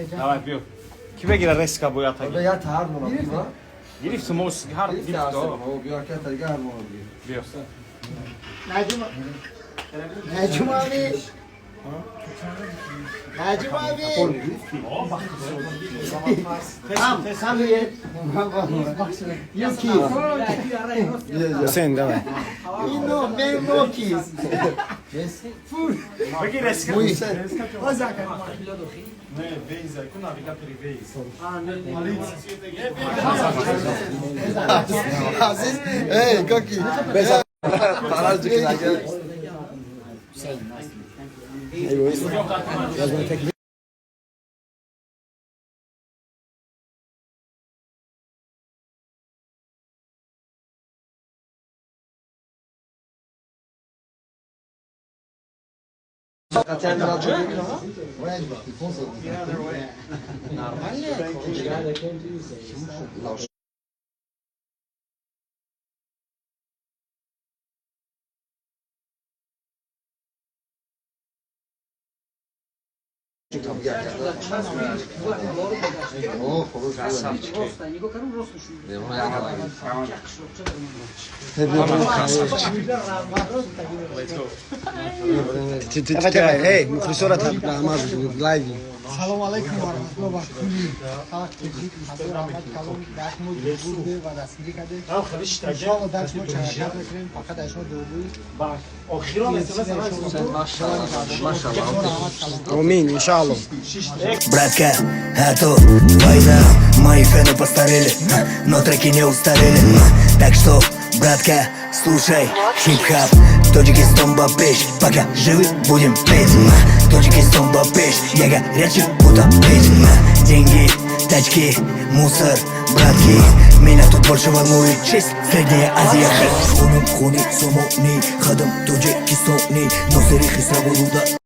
Давай, бью. Кибе гира реска бу ята. Orada yat har mı? Гирифт мос har Girift гирифт. o bir hareket var har mı? Бью. Necim Necim abi. Necim abi. Tamam, sen ye. Yok ki. Hüseyin değil mi? No, ben no ki. Bagi reska. Bu Ne, veiza, kuna navigatori veiza. Aziz, hey, Koki. Paracık ya. Kaçan alacak. Hey, مخلصورة الأعمال لايفي. سلام علیکم و رحمت الله و برکاته. خلق تبریک حضور احمد کلام دستمون بوده و دستگیری کرده. ان شاء الله درس ما شرکت بکنیم فقط اشما دوبی. آخرا Аминь, иншаллах. Братка, а то война. Мои фены постарели, но треки не устарели. Так что, братка, слушай хип-хап. Точки с томба печь, пока живы будем петь. Точки с томба печь, я горячий будто печь. Деньги, тачки, мусор, братки. Меня тут больше волнует честь, Средняя Азия. Хуни, сомони, хадам, тоджики, сони. Но серихи сравнуда.